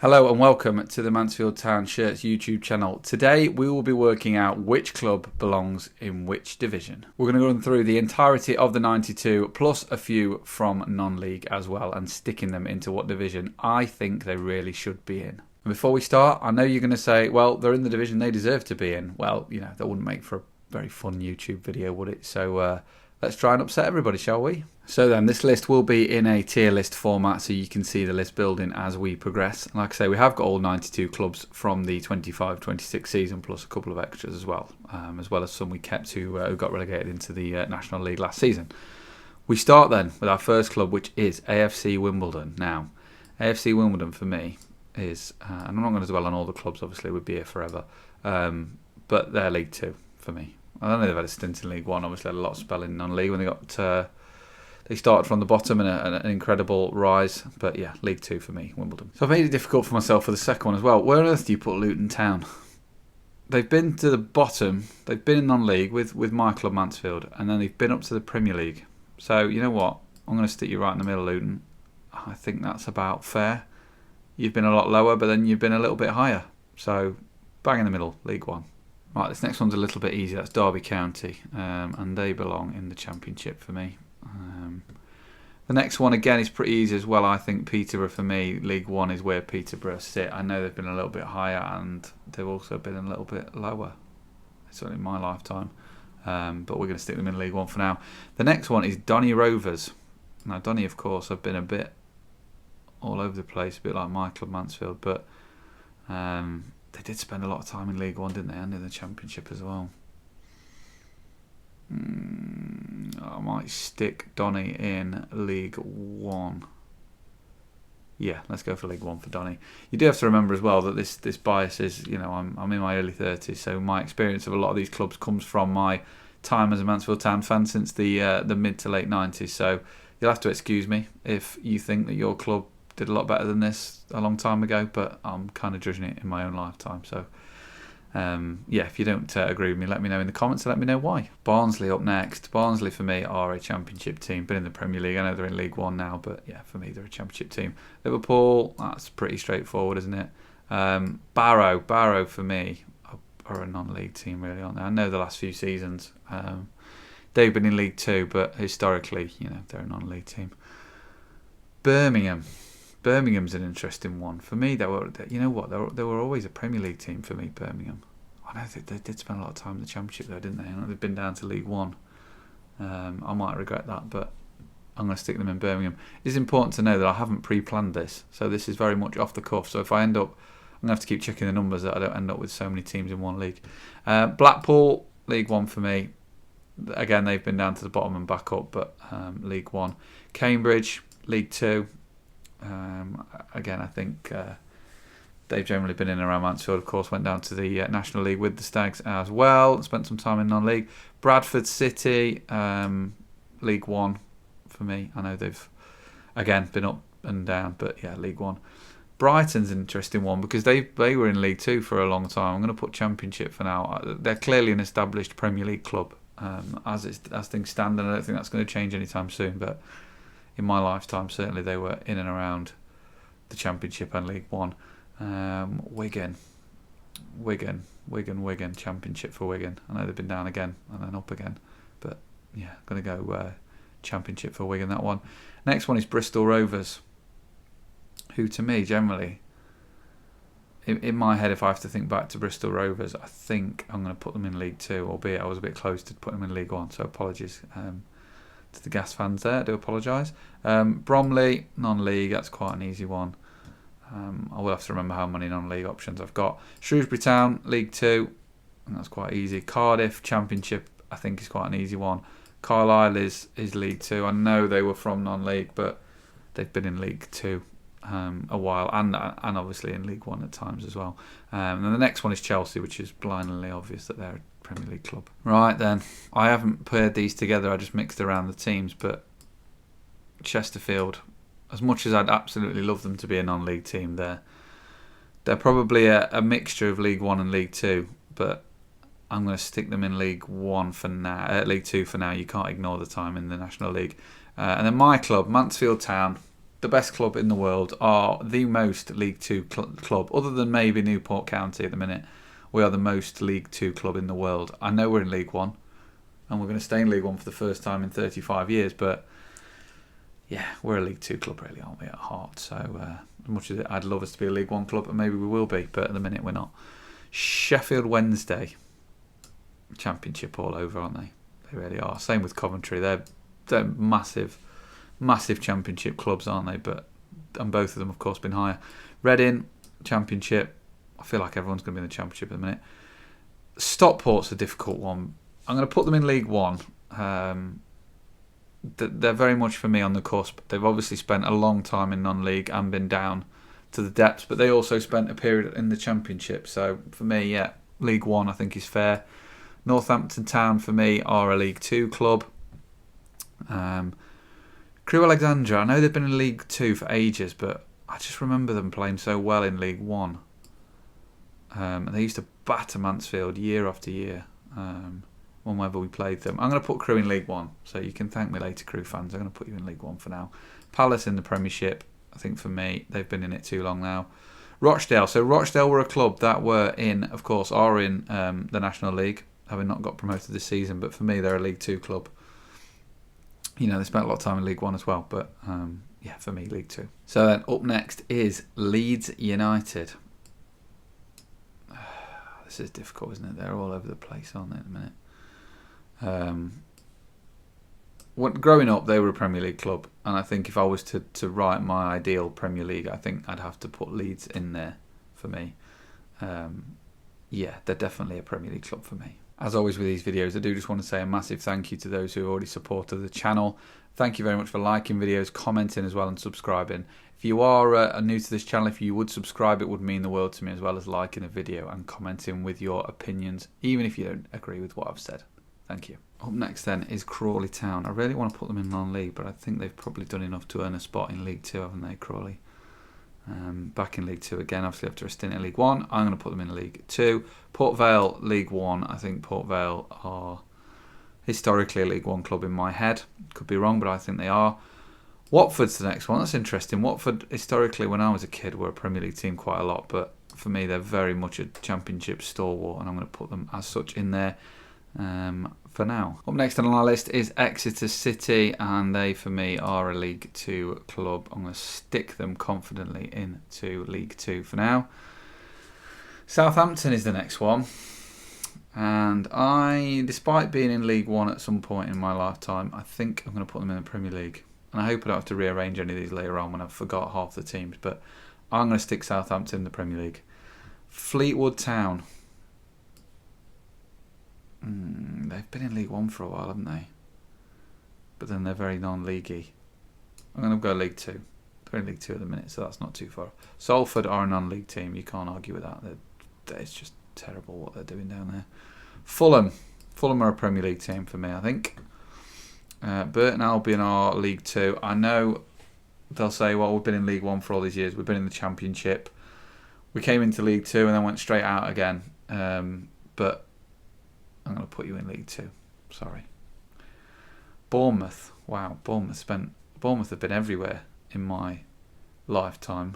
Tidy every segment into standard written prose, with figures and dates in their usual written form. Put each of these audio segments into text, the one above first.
Hello and welcome to the Mansfield Town Shirts YouTube channel. Today we will be working out which club belongs in which division. We're going to run through the entirety of the 92 plus a few from non-league as well and sticking them into what division I think they really should be in. And before we start, I know you're going to say, well, they're in the division they deserve to be in. Well, you know, that wouldn't make for a very fun YouTube video, would it? So let's try and upset everybody, shall we? So then, this list will be in a tier list format, so you can see the list building as we progress. And like I say, we have got all 92 clubs from the 25-26 season, plus a couple of extras as well as some we kept who got relegated into the National League last season. We start then with our first club, which is AFC Wimbledon. Now, AFC Wimbledon for me is, and I'm not going to dwell on all the clubs, obviously, we'd be here forever, but they're League Two for me. I don't know they've had a stint in League One. Obviously, had a lot of spelling non-league when they started from the bottom and an incredible rise. But yeah, League Two for me, Wimbledon. So I've made it difficult for myself for the second one as well. Where on earth do you put Luton Town? They've been to the bottom. They've been in non-league with my club Mansfield, and then they've been up to the Premier League. So you know what? I'm going to stick you right in the middle, Luton. I think that's about fair. You've been a lot lower, but then you've been a little bit higher. So bang in the middle, League One. Right, this next one's a little bit easier. That's Derby County, and they belong in the Championship for me. The next one, again, is pretty easy as well. I think Peterborough for me, League One is where Peterborough sit. I know they've been a little bit higher, and they've also been a little bit lower, certainly in my lifetime. But we're going to stick them in League One for now. The next one is Donny Rovers. Now, Donny, of course, have been a bit all over the place, a bit like my club Mansfield, but they did spend a lot of time in League One, didn't they, and in the Championship as well. I might stick Donny in League One. Yeah, let's go for League One for Donny. You do have to remember as well that this bias is, you know, I'm in my early 30s, so my experience of a lot of these clubs comes from my time as a Mansfield Town fan since the mid to late 90s. So you'll have to excuse me if you think that your club did a lot better than this a long time ago, but I'm kind of judging it in my own lifetime. So, yeah, if you don't agree with me, let me know in the comments and let me know why. Barnsley up next. Barnsley, for me, are a Championship team. Been in the Premier League. I know they're in League One now, but yeah, for me, they're a Championship team. Liverpool, that's pretty straightforward, isn't it? Barrow, for me, are a non-league team, really, aren't they? I know the last few seasons, they've been in League Two, but historically, you know, they're a non-league team. Birmingham's an interesting one. For me, they were always a Premier League team for me, Birmingham. I know they did spend a lot of time in the Championship though, didn't they? I know they've been down to League One. I might regret that, but I'm going to stick them in Birmingham. It's important to know that I haven't pre-planned this, so this is very much off the cuff. So if I end up, I'm going to have to keep checking the numbers that I don't end up with so many teams in one league. Blackpool, League One for me. Again, they've been down to the bottom and back up, but League One. Cambridge, League Two. Again, I think they've generally been in and around Mansfield. Of course, went down to the National League with the Stags as well. Spent some time in non-league. Bradford City, League One for me. I know they've, again, been up and down, but yeah, League One. Brighton's an interesting one because they were in League Two for a long time. I'm going to put Championship for now. They're clearly an established Premier League club as things stand, and I don't think that's going to change anytime soon, but in my lifetime, certainly they were in and around the Championship and League One. Wigan, Championship for Wigan. I know they've been down again and then up again, but yeah, going to go Championship for Wigan, that one. Next one is Bristol Rovers, who to me, generally, in my head, if I have to think back to Bristol Rovers, I think I'm going to put them in League Two, albeit I was a bit close to putting them in League One, so apologies. To the Gas fans there, I do apologise. Bromley, non-league, that's quite an easy one. I will have to remember how many non-league options I've got. Shrewsbury Town, League Two, and that's quite easy. Cardiff, Championship, I think is quite an easy one. Carlisle is League Two. I know they were from non-league, but they've been in League Two a while, and obviously in League One at times as well. And then the next one is Chelsea, which is blindingly obvious that they're Premier League club. Right then, I haven't paired these together, I just mixed around the teams, but Chesterfield, as much as I'd absolutely love them to be a non-league team, they're probably a mixture of League One and League Two, but I'm going to stick them in League One for now, League Two for now. You can't ignore the time in the National League. And then my club, Mansfield Town, the best club in the world, are the most League Two club, other than maybe Newport County at the minute. We are the most League Two club in the world. I know we're in League One, and we're going to stay in League One for the first time in 35 years, but yeah, we're a League Two club really, aren't we, at heart? So as much as I'd love us to be a League One club, and maybe we will be, but at the minute we're not. Sheffield Wednesday, Championship all over, aren't they? They really are. Same with Coventry. They're massive Championship clubs, aren't they? And both of them, of course, been higher. Reading, Championship. I feel like everyone's going to be in the Championship at the minute. Stockport's a difficult one. I'm going to put them in League One. They're very much, for me, on the cusp. They've obviously spent a long time in non-league and been down to the depths, but they also spent a period in the Championship. So, for me, yeah, League One, I think, is fair. Northampton Town, for me, are a League Two club. Crewe Alexandra, I know they've been in League Two for ages, but I just remember them playing so well in League One. And they used to batter Mansfield year after year, whenever we played them. I'm going to put Crewe in League One, so you can thank me later, Crewe fans. I'm going to put you in League One for now. Palace in the Premiership, I think for me, they've been in it too long now. Rochdale, so Rochdale were a club that were in, of course, are in the National League, having not got promoted this season, but for me, they're a League Two club. You know, they spent a lot of time in League One as well, but yeah, for me, League Two. So then up next is Leeds United. This is difficult, isn't it? They're all over the place, aren't they, at the minute? Growing up, they were a Premier League club, and I think if I was to write my ideal Premier League, I think I'd have to put Leeds in there for me. Yeah, they're definitely a Premier League club for me. As always with these videos, I do just want to say a massive thank you to those who have already supported the channel. Thank you very much for liking videos, commenting as well, and subscribing. If you are new to this channel, if you would subscribe, it would mean the world to me, as well as liking a video and commenting with your opinions, even if you don't agree with what I've said. Thank you. Up next then is Crawley Town. I really want to put them in non-league, but I think they've probably done enough to earn a spot in League Two, haven't they, Crawley? Back in League Two again, obviously after a stint in League One. I'm going to put them in League Two. Port Vale, League One. I think Port Vale are historically a League One club in my head. Could be wrong, but I think they are. Watford's the next one. That's interesting. Watford, historically, when I was a kid, were a Premier League team quite a lot, but for me, they're very much a Championship stalwart, and I'm going to put them as such in there for now. Up next on our list is Exeter City, and they, for me, are a League Two club. I'm going to stick them confidently into League Two for now. Southampton is the next one. And despite being in League One at some point in my lifetime, I think I'm going to put them in the Premier League. And I hope I don't have to rearrange any of these later on when I've forgot half the teams. But I'm going to stick Southampton in the Premier League. Fleetwood Town. They've been in League One for a while, haven't they? But then they're very non-leaguey. I'm going to go League Two. They're in League Two at the minute, so that's not too far. Salford are a non-league team. You can't argue with that. It's just terrible what they're doing down there. Fulham are a Premier League team for me, I think. Burton Albion are League Two. I know they'll say, well, we've been in League One for all these years. We've been in the Championship. We came into League Two and then went straight out again. But I'm going to put you in League Two. Sorry. Bournemouth. Wow, Bournemouth have been everywhere in my lifetime.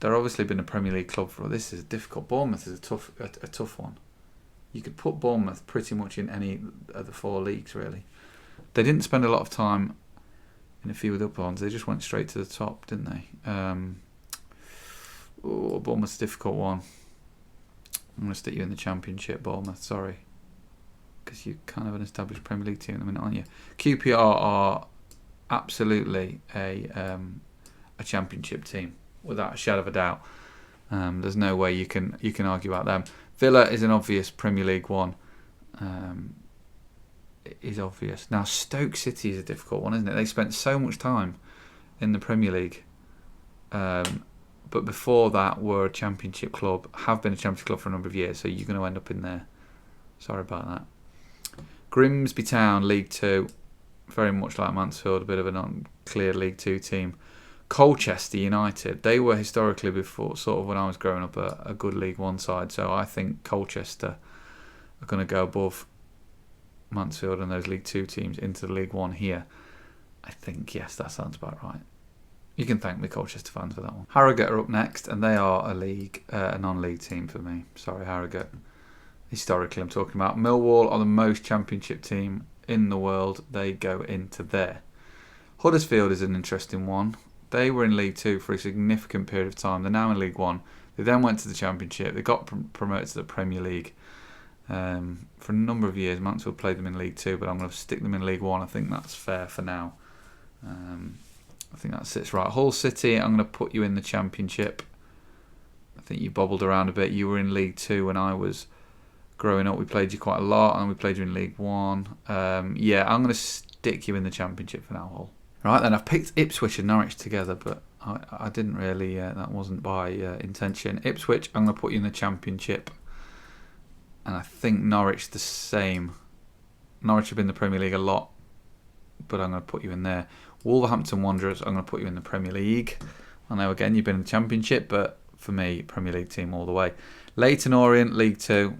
They're obviously been a Premier League club for. This is difficult. Bournemouth is a tough one. You could put Bournemouth pretty much in any of the four leagues, really. They didn't spend a lot of time in a few of the upper ones. They just went straight to the top, didn't they? Bournemouth's a difficult one. I'm going to stick you in the Championship, Bournemouth. Sorry. Because you're kind of an established Premier League team at the minute, aren't you? QPR are absolutely a Championship team, without a shadow of a doubt. There's no way you can argue about them. Villa is an obvious Premier League one. It is obvious. Now, Stoke City is a difficult one, isn't it? They spent so much time in the Premier League. But before that were a Championship club, have been a Championship club for a number of years, so you're going to end up in there. Sorry about that. Grimsby Town, League Two. Very much like Mansfield, a bit of a non-clear League Two team. Colchester United, they were historically before, sort of when I was growing up, a good League One side, so I think Colchester are going to go above Mansfield and those League Two teams into the League One here. I think, yes, that sounds about right. You can thank me, Colchester fans, for that one. Harrogate are up next, and they are a non-league team for me. Sorry, Harrogate. Historically, I'm talking about. Millwall are the most Championship team in the world. They go into there. Huddersfield is an interesting one. They were in League 2 for a significant period of time. They're now in League 1. They then went to the Championship. They got promoted to the Premier League for a number of years. Mansfield played them in League 2, but I'm going to stick them in League 1. I think that's fair for now. I think that sits right. Hull City, I'm going to put you in the Championship. I think you bobbled around a bit. You were in League 2 when I was growing up. We played you quite a lot, and we played you in League 1. Yeah, I'm going to stick you in the Championship for now, Hull. Right, then I've picked Ipswich and Norwich together, but I didn't really, that wasn't by intention. Ipswich, I'm going to put you in the Championship. And I think Norwich the same. Norwich have been in the Premier League a lot, but I'm going to put you in there. Wolverhampton Wanderers, I'm going to put you in the Premier League. I know, again, you've been in the Championship, but for me, Premier League team all the way. Leyton Orient, League 2.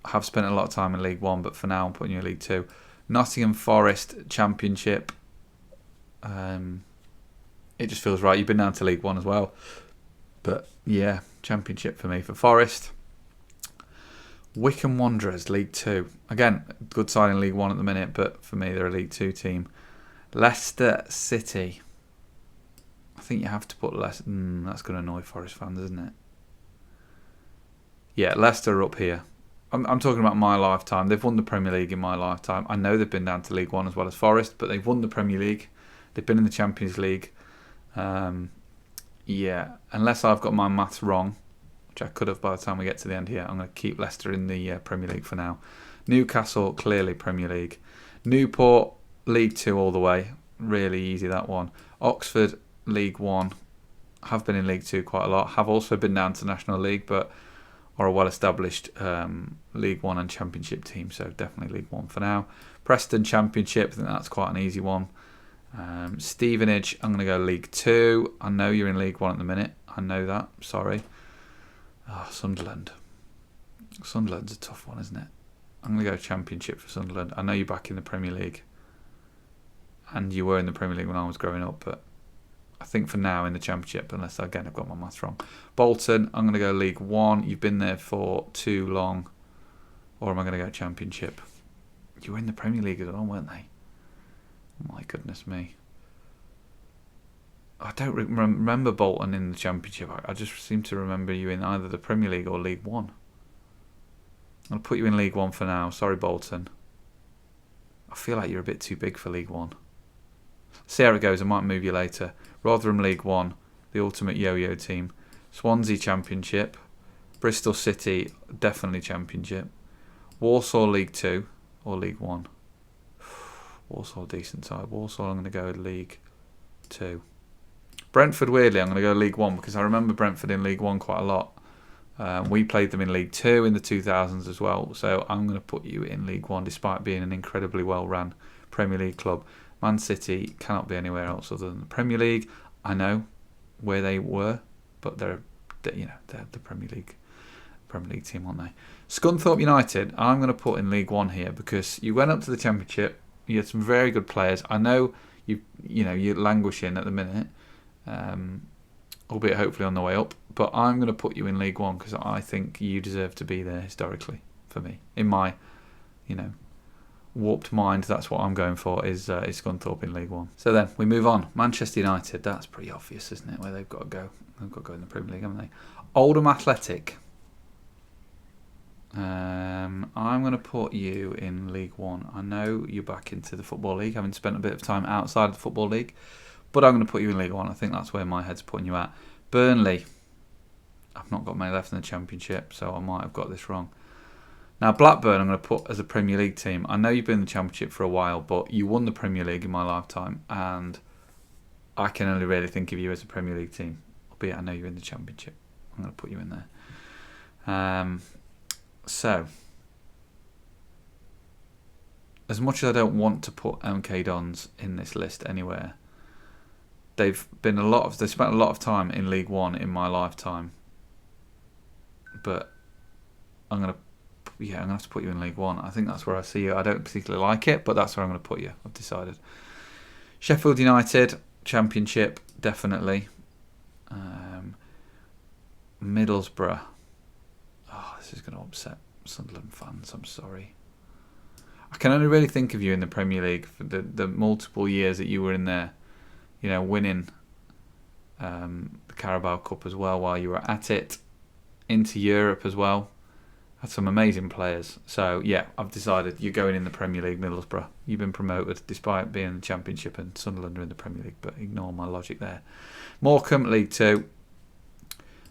I have spent a lot of time in League 1, but for now, I'm putting you in League 2. Nottingham Forest, Championship. It just feels right. You've been down to League 1 as well. But, yeah, Championship for me for Forest. Wycombe Wanderers, League 2. Again, good side in League 1 at the minute, but for me, they're a League 2 team. Leicester City. I think you have to put Leicester. That's going to annoy Forest fans, isn't it? Yeah, Leicester are up here. I'm talking about my lifetime. They've won the Premier League in my lifetime. I know they've been down to League 1 as well as Forest, but they've won the Premier League. They've been in the Champions League. Yeah, unless I've got my maths wrong, which I could have by the time we get to the end here, I'm going to keep Leicester in the Premier League for now. Newcastle, clearly Premier League. Newport, League 2 all the way. Really easy, that one. Oxford, League 1. Have been in League 2 quite a lot. Have also been down to National League, but are a well-established League 1 and Championship team, so definitely League 1 for now. Preston, Championship. I think that's quite an easy one. Stevenage, I'm going to go League 2. I know you're in League 1 at the minute. I know that. Sorry. Sunderland. Sunderland's a tough one, isn't it? I'm going to go Championship for Sunderland. I know you're back in the Premier League. And you were in the Premier League when I was growing up, but I think for now in the Championship, unless again I've got my maths wrong. Bolton, I'm going to go League 1. You've been there for too long. Or am I going to go Championship? You were in the Premier League as well, weren't they? My goodness me. I don't remember Bolton in the Championship. I just seem to remember you in either the Premier League or League 1. I'll put you in League 1 for now. Sorry, Bolton. I feel like you're a bit too big for League 1. See how it goes. I might move you later. Rotherham League 1, the ultimate yo-yo team. Swansea Championship. Bristol City, definitely Championship. Walsall League 2 or League 1. Walsall, decent side. Walsall, I'm going to go League 2. Brentford, weirdly, I'm going to go League 1 because I remember Brentford in League 1 quite a lot. We played them in League 2 in the 2000s as well, so I'm going to put you in League 1 despite being an incredibly well-run Premier League club. Man City cannot be anywhere else other than the Premier League. I know where they were, but they're the Premier League team, aren't they? Scunthorpe United, I'm going to put in League 1 here because you went up to the Championship. You had some very good players. I know you're languishing at the minute, albeit hopefully on the way up. But I'm going to put you in League 1 because I think you deserve to be there historically. For me, in my, warped mind, that's what I'm going for is Scunthorpe in League 1. So then we move on. Manchester United. That's pretty obvious, isn't it? Where they've got to go. They've got to go in the Premier League, haven't they? Oldham Athletic. I'm going to put you in League 1. I know you're back into the Football League, having spent a bit of time outside of the Football League, but I'm going to put you in League 1. I think that's where my head's putting you at. Burnley. I've not got many left in the Championship, so I might have got this wrong. Now, Blackburn I'm going to put as a Premier League team. I know you've been in the Championship for a while, but you won the Premier League in my lifetime, and I can only really think of you as a Premier League team, albeit I know you're in the Championship. I'm going to put you in there. So, as much as I don't want to put MK Dons in this list anywhere, they've spent a lot of time in League 1 in my lifetime. But I'm going to have to put you in League 1. I think that's where I see you. I don't particularly like it, but that's where I'm going to put you. I've decided. Sheffield United, Championship. definitely. Middlesbrough. Oh, this is going to upset Sunderland fans. I'm sorry. I can only really think of you in the Premier League for the multiple years that you were in there, winning the Carabao Cup as well while you were at it, into Europe as well. Had some amazing players. So, yeah, I've decided you're going in the Premier League, Middlesbrough. You've been promoted despite being in the Championship, and Sunderland are in the Premier League, but ignore my logic there. Morecambe, League 2.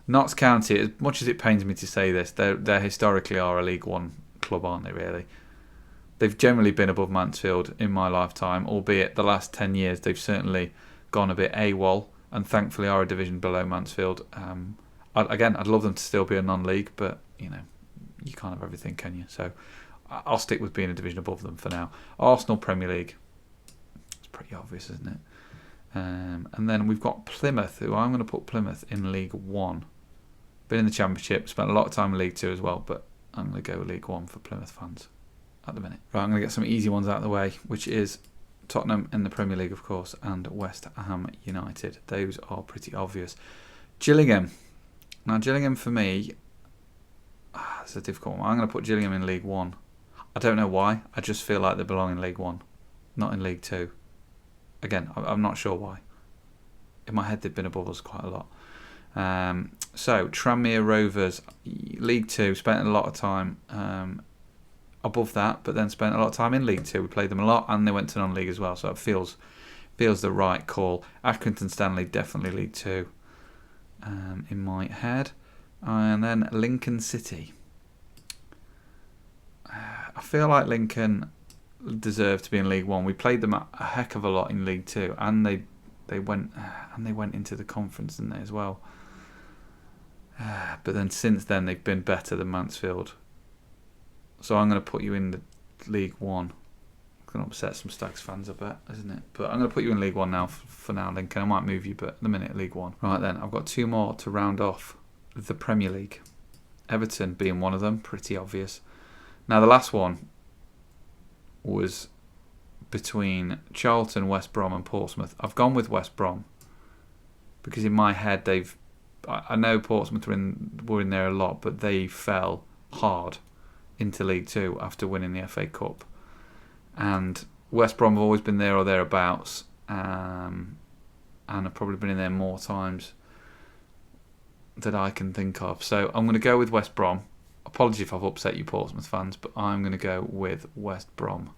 Notts County, as much as it pains me to say this, they historically are a League 1 club, aren't they, really? They've generally been above Mansfield in my lifetime, albeit the last 10 years they've certainly gone a bit AWOL, and thankfully are a division below Mansfield. I'd love them to still be a non-league, but, you can't have everything, can you? So I'll stick with being a division above them for now. Arsenal, Premier League. It's pretty obvious, isn't it? And then we've got Plymouth, who I'm going to put Plymouth in League 1. Been in the Championship, spent a lot of time in League 2 as well, but I'm going to go League 1 for Plymouth fans at the minute. Right, I'm going to get some easy ones out of the way, which is Tottenham in the Premier League, of course, and West Ham United. Those are pretty obvious. Gillingham. Now, Gillingham for me, it's a difficult one. I'm going to put Gillingham in League 1. I don't know why. I just feel like they belong in League 1, not in League 2. Again, I'm not sure why. In my head, they've been above us quite a lot. So, Tranmere Rovers, League 2, spent a lot of time above that, but then spent a lot of time in League 2. We played them a lot, and they went to non-league as well, so it feels the right call. Accrington Stanley, definitely League 2 in my head. And then Lincoln City. I feel like Lincoln deserve to be in League 1. We played them a heck of a lot in League 2, and they went into the conference, didn't they, as well? But then since then they've been better than Mansfield. So I'm going to put you in the League 1. It's going to upset some Stags fans, I bet, isn't it? But I'm going to put you in League 1 now for now, Lincoln. I might move you, but at the minute, League 1. Right then, I've got two more to round off the Premier League. Everton being one of them, pretty obvious. Now the last one was between Charlton, West Brom and Portsmouth. I've gone with West Brom because in my head I know Portsmouth were in there a lot, but they fell hard into League 2 after winning the FA Cup. And West Brom have always been there or thereabouts, and have probably been in there more times that I can think of. So I'm going to go with West Brom. Apologies if I've upset you Portsmouth fans, but I'm going to go with West Brom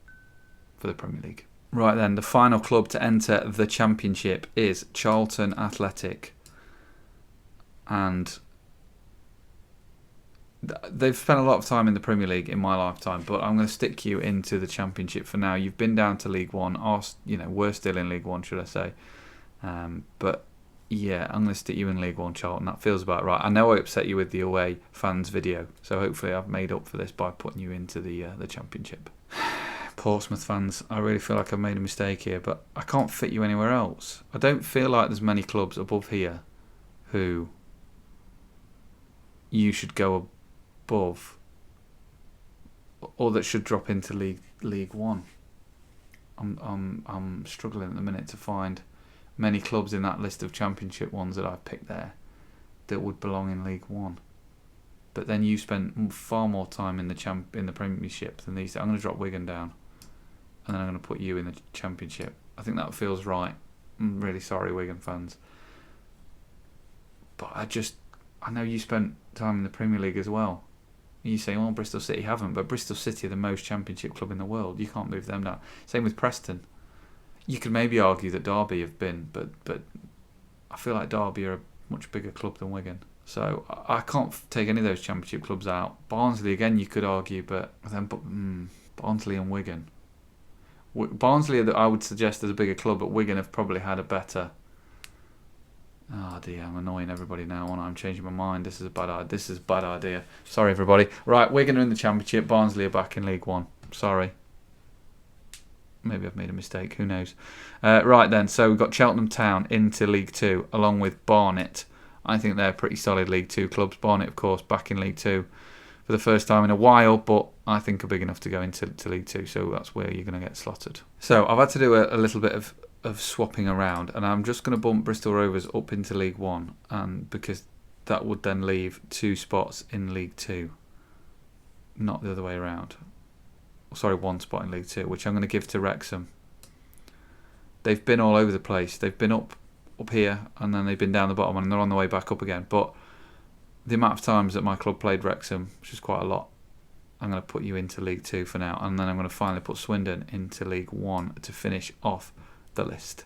for the Premier League. Right then, the final club to enter the Championship is Charlton Athletic. And they've spent a lot of time in the Premier League in my lifetime, but I'm going to stick you into the Championship for now. You've been down to League 1. We're still in League 1, should I say. But yeah, I'm going to stick you in League 1, Charlton. That feels about right. I know I upset you with the away fans video, so hopefully I've made up for this by putting you into the Championship. Portsmouth fans, I really feel like I've made a mistake here, but I can't fit you anywhere else. I don't feel like there's many clubs above here who you should go above or that should drop into League 1. I'm struggling at the minute to find many clubs in that list of Championship ones that I've picked there that would belong in League 1. But then you spent far more time in the Premiership than these. I'm going to drop Wigan down, and then I'm going to put you in the Championship. I think that feels right. I'm really sorry, Wigan fans. But I know you spent time in the Premier League as well. You say, well, Bristol City haven't, but Bristol City are the most Championship club in the world. You can't move them down. Same with Preston. You could maybe argue that Derby have been, but I feel like Derby are a much bigger club than Wigan. So I can't take any of those Championship clubs out. Barnsley, again, you could argue, but then Barnsley and Wigan. Barnsley, I would suggest, is a bigger club, but Wigan have probably had a better... Oh dear, I'm annoying everybody now, and I'm changing my mind. This is a bad idea. Sorry, everybody. Right, Wigan are in the Championship. Barnsley are back in League 1. Sorry. Maybe I've made a mistake. Who knows? Right then, so we've got Cheltenham Town into League 2, along with Barnet. I think they're pretty solid League 2 clubs. Barnet, of course, back in League 2 for the first time in a while, but I think are big enough to go into League 2, so that's where you're going to get slotted. So I've had to do a little bit of of swapping around, and I'm just going to bump Bristol Rovers up into League One, and because that would then leave 2 spots in League Two, not the other way around. Sorry, 1 spot in League Two, which I'm going to give to Wrexham. They've been all over the place. They've been up here, and then they've been down the bottom, and they're on the way back up again. But the amount of times that my club played Wrexham, which is quite a lot, I'm going to put you into League Two for now, and then I'm going to finally put Swindon into League One to finish off the list.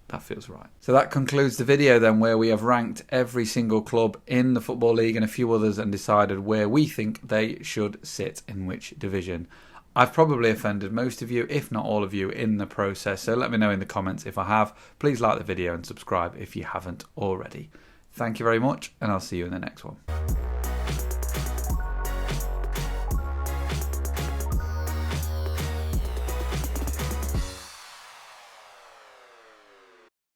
That feels right. So that concludes the video then, where we have ranked every single club in the Football League and a few others and decided where we think they should sit in which division. I've probably offended most of you, if not all of you, in the process, so let me know in the comments if I have. Please like the video and subscribe if you haven't already. Thank you very much, and I'll see you in the next one.